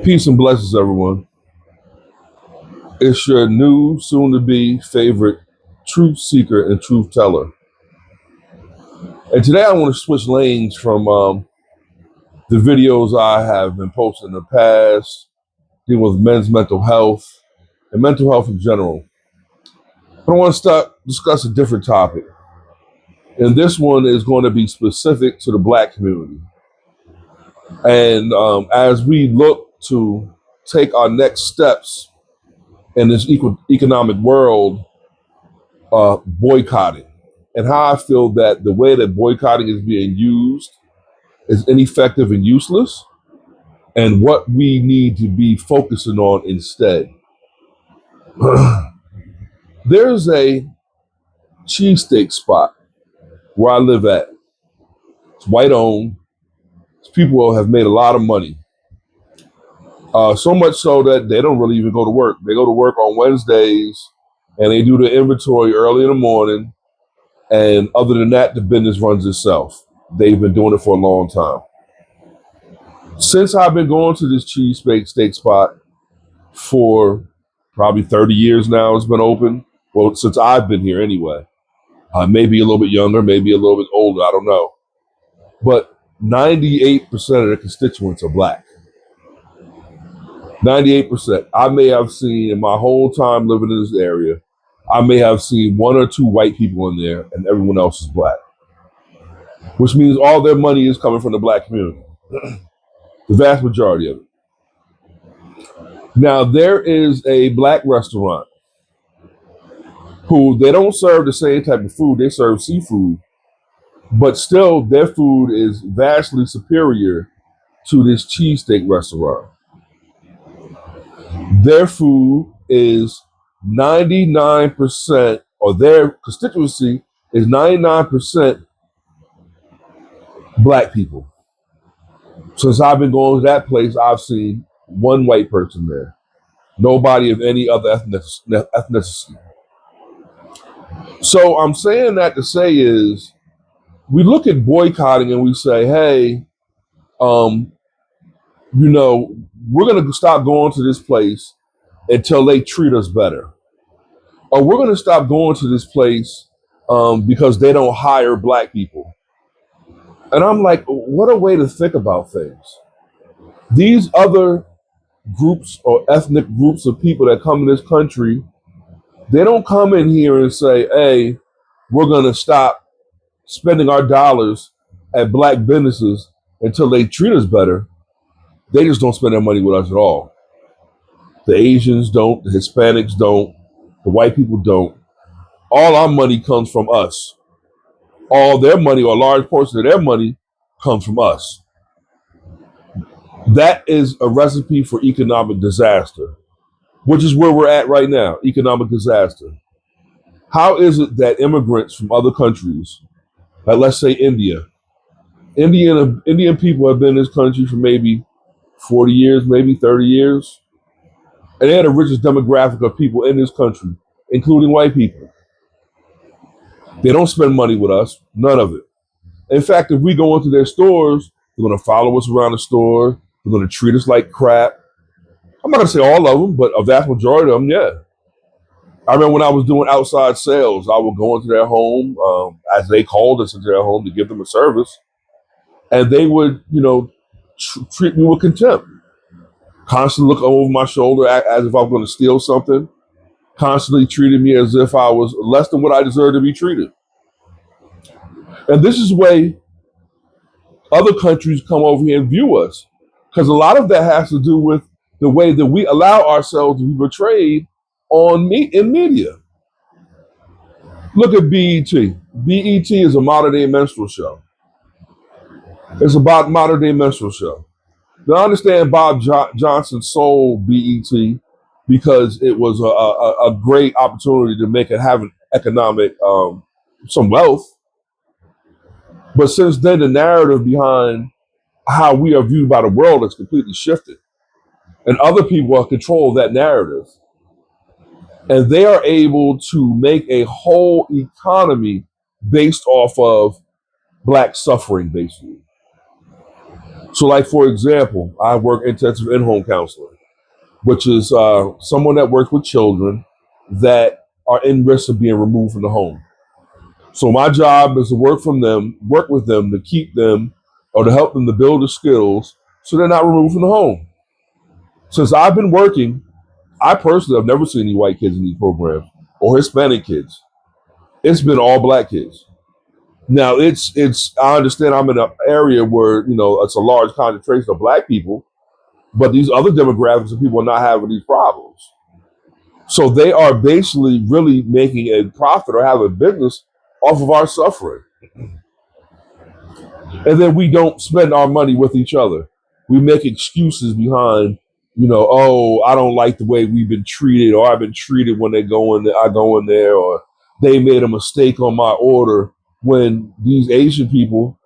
Peace and blessings, everyone. It's your new, soon-to-be favorite truth seeker and truth teller. And today I want to switch lanes from the videos I have been posting in the past, dealing with men's mental health and mental health in general. But I want to discuss a different topic. And this one is going to be specific to the Black community. And as we look to take our next steps in this economic world, boycotting, and how I feel that the way that boycotting is being used is ineffective and useless, and what we need to be focusing on instead. There's a cheesesteak spot where I live at. It's white owned. It's people who have made a lot of money. So much so that they don't really even go to work. They go to work on Wednesdays and they do the inventory early in the morning. And other than that, the business runs itself. They've been doing it for a long time. Since I've been going to this steak spot for probably 30 years now, it's been open. Well, since I've been here anyway. Maybe a little bit younger, maybe a little bit older, I don't know. But 98% of the constituents are Black. 98%. I may have seen, in my whole time living in this area, I may have seen one or two white people in there and everyone else is Black. Which means all their money is coming from the Black community. The vast majority of it. Now, there is a Black restaurant who they don't serve the same type of food. They serve seafood, but still their food is vastly superior to this cheesesteak restaurant. Their food is 99%, or their constituency is 99% Black people. Since I've been going to that place, I've seen one white person there. Nobody of any other ethnicity. So I'm saying that to say is, we look at boycotting and we say, hey, we're going to stop going to this place until they treat us better. Or we're going to stop going to this place because they don't hire Black people. And I'm like, what a way to think about things. These other groups or ethnic groups of people that come in this country, they don't come in here and say, hey, we're going to stop spending our dollars at Black businesses until they treat us better. They just don't spend their money with us at all. The Asians don't, the Hispanics don't, the white people don't. All our money comes from us. All their money, or a large portion of their money, comes from us. That is a recipe for economic disaster, which is where we're at right now, economic disaster. How is it that immigrants from other countries, like let's say Indian people have been in this country for maybe 40 years, maybe 30 years, and they're the richest demographic of people in this country, including white people. They don't spend money with us, none of it. In fact, if we go into their stores, they're going to follow us around the store. They're going to treat us like crap. I'm not going to say all of them, but a vast majority of them, yeah. I remember when I was doing outside sales, I would go into their home, as they called us into their home to give them a service, and they would, treat me with contempt. Constantly looking over my shoulder as if I was going to steal something. Constantly treated me as if I was less than what I deserved to be treated. And this is the way other countries come over here and view us. Because a lot of that has to do with the way that we allow ourselves to be portrayed in media. Look at BET. BET is a modern day minstrel show. It's about modern day minstrel show. Now I understand Bob Johnson sold BET because it was a great opportunity to make it have an economic, some wealth. But since then, the narrative behind how we are viewed by the world has completely shifted. And other people are control that narrative. And they are able to make a whole economy based off of Black suffering, basically. So, like for example, I work intensive in-home counseling, which is someone that works with children that are in risk of being removed from the home. So my job is to work with them to keep them or to help them to build the skills so they're not removed from the home. Since I've been working, I personally have never seen any white kids in these programs or Hispanic kids. It's been all black kids. Now it's I understand I'm in an area where it's a large concentration of black people, but these other demographics of people are not having these problems. So they are basically really making a profit or have a business off of our suffering. And then we don't spend our money with each other. We make excuses behind, oh, I don't like the way we've been treated, or I've been treated when they go in there, I go in there, or they made a mistake on my order. When these Asian people,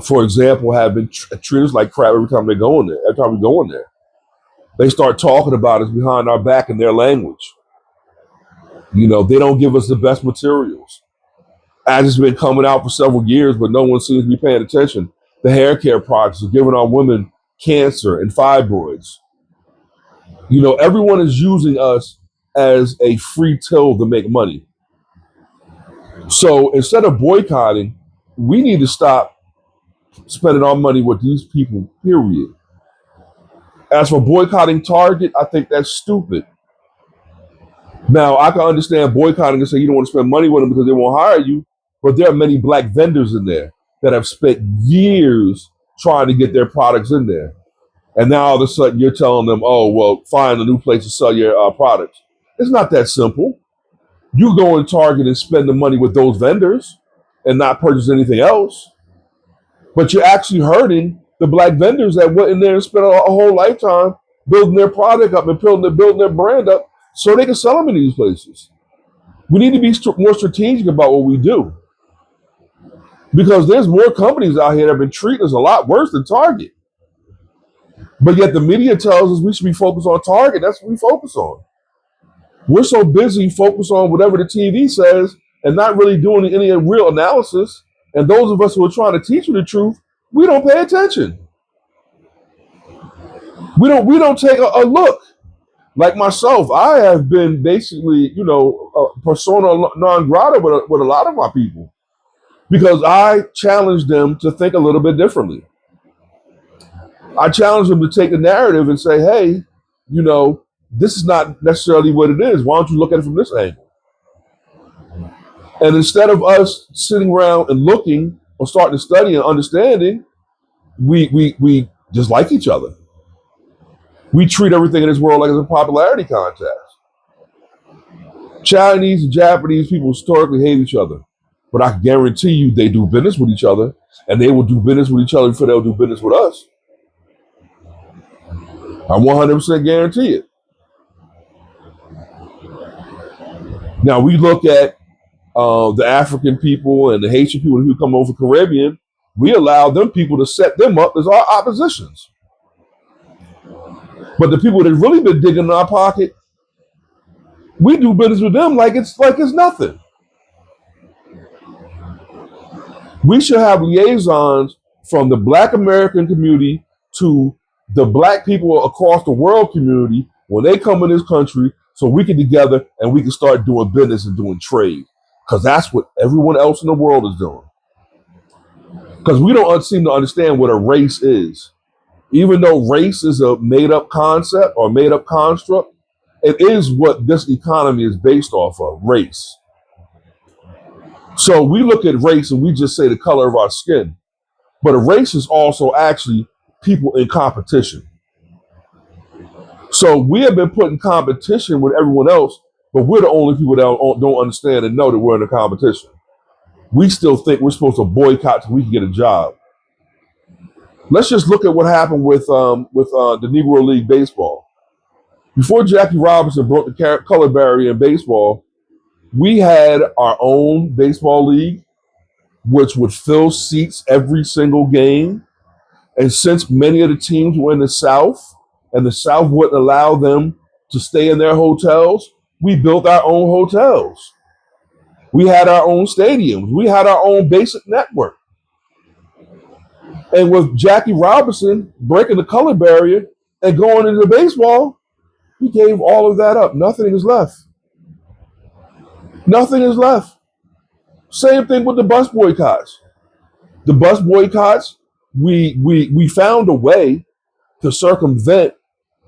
for example, have been treated like crap every time they go in there. Every time we go in there, they start talking about us behind our back in their language. They don't give us the best materials. As it's been coming out for several years, but no one seems to be paying attention. The hair care products are giving our women cancer and fibroids. Everyone is using us as a free till to make money. So instead of boycotting, we need to stop spending our money with these people, period. As for boycotting Target, I think that's stupid. Now, I can understand boycotting and say you don't want to spend money with them because they won't hire you, but there are many black vendors in there that have spent years trying to get their products in there. And now all of a sudden you're telling them, oh, well, find a new place to sell your products. It's not that simple. You go in Target and spend the money with those vendors and not purchase anything else. But you're actually hurting the black vendors that went in there and spent a whole lifetime building their product up and building their brand up so they can sell them in these places. We need to be more strategic about what we do, because there's more companies out here that have been treating us a lot worse than Target. But yet the media tells us we should be focused on Target. That's what we focus on. We're so busy focused on whatever the TV says and not really doing any real analysis. And those of us who are trying to teach you the truth, we don't pay attention. We don't take a look. Like myself, I have been basically, a persona non grata with a lot of my people, because I challenge them to think a little bit differently. I challenge them to take the narrative and say, hey, this is not necessarily what it is. Why don't you look at it from this angle? And instead of us sitting around and looking or starting to study and understanding, we just like each other. We treat everything in this world like it's a popularity contest. Chinese and Japanese people historically hate each other, but I guarantee you they do business with each other, and they will do business with each other before they'll do business with us. I 100% guarantee it. Now we look at the African people and the Haitian people who come over from the Caribbean. We allow them people to set them up as our oppositions. But the people that really been digging in our pocket, we do business with them like it's nothing. We should have liaisons from the Black American community to the Black people across the world community when they come in this country, so we can together and we can start doing business and doing trade, because that's what everyone else in the world is doing. Because we don't seem to understand what a race is. Even though race is a made-up concept or made-up construct, it is what this economy is based off of, race. So we look at race and we just say the color of our skin. But a race is also actually people in competition. So we have been put in competition with everyone else, but we're the only people that don't understand and know that we're in a competition. We still think we're supposed to boycott so we can get a job. Let's just look at what happened with the Negro League baseball. Before Jackie Robinson broke the color barrier in baseball, we had our own baseball league, which would fill seats every single game. And since many of the teams were in the South, and the South wouldn't allow them to stay in their hotels, we built our own hotels. We had our own stadiums. We had our own basic network. And with Jackie Robinson breaking the color barrier and going into baseball, he gave all of that up. Nothing is left. Nothing is left. Same thing with the bus boycotts. The bus boycotts, we found a way to circumvent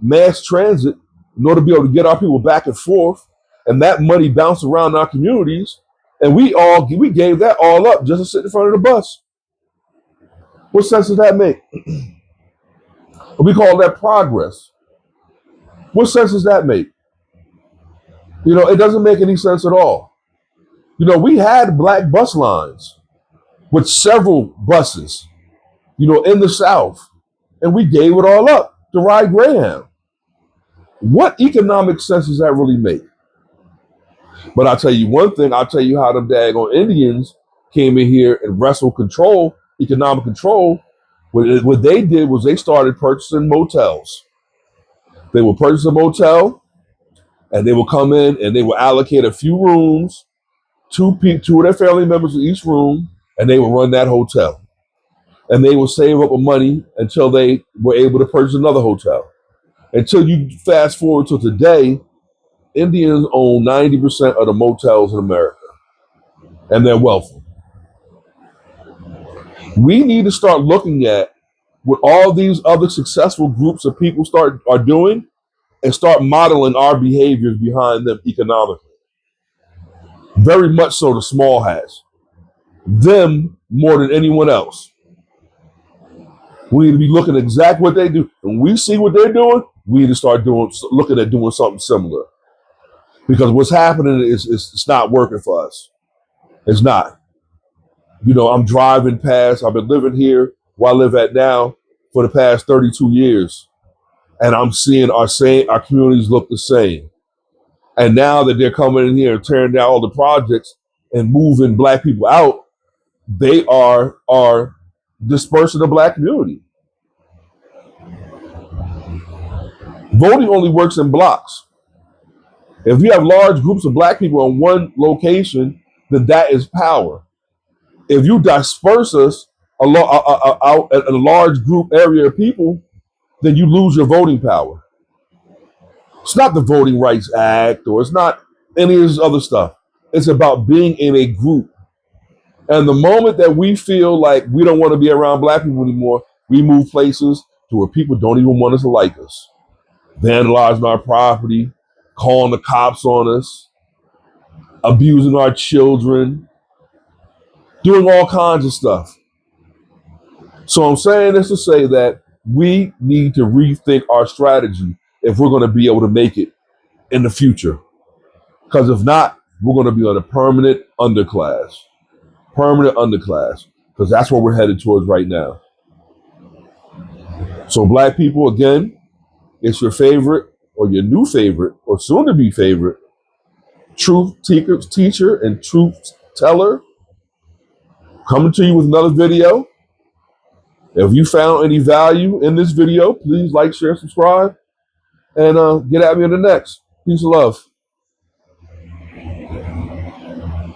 mass transit in order to be able to get our people back and forth, and that money bounced around our communities, and we gave that all up just to sit in front of the bus. What sense does that make? We call that progress. What sense does that make? It doesn't make any sense at all. We had black bus lines with several buses, in the South, and we gave it all up to ride Greyhound. What economic sense does that really make? But I'll tell you one thing, I'll tell you how the daggone Indians came in here and wrestled control, economic control. What they did was they started purchasing motels. They would purchase a motel, and they would come in and they would allocate a few rooms, two of their family members in each room, and they would run that hotel. And they would save up money until they were able to purchase another hotel. Until you fast forward to today, Indians own 90% of the motels in America, and they're wealthy. We need to start looking at what all these other successful groups of people are doing and start modeling our behaviors behind them economically. Very much so the small hats. Them more than anyone else. We need to be looking at exactly what they do. When we see what they're doing, we need to start looking at doing something similar. Because what's happening is it's not working for us. It's not. I'm driving past. I've been living here where I live at now for the past 32 years. And I'm seeing our communities look the same. And now that they're coming in here and tearing down all the projects and moving black people out, they are dispersing the black community. Voting only works in blocks. If you have large groups of black people in one location, then that is power. If you disperse us out in a large group area of people, then you lose your voting power. It's not the Voting Rights Act, or it's not any of this other stuff. It's about being in a group. And the moment that we feel like we don't want to be around black people anymore, we move places to where people don't even want us to like us. Vandalizing our property, calling the cops on us, abusing our children, doing all kinds of stuff. So I'm saying this to say that we need to rethink our strategy if we're going to be able to make it in the future. Because if not, we're going to be on a permanent underclass. Because that's what we're headed towards right now. So black people, again, it's your favorite or your new favorite or soon to be favorite truth teacher and truth teller coming to you with another video. If you found any value in this video, please like, share, subscribe, and get at me in the next. Peace and love.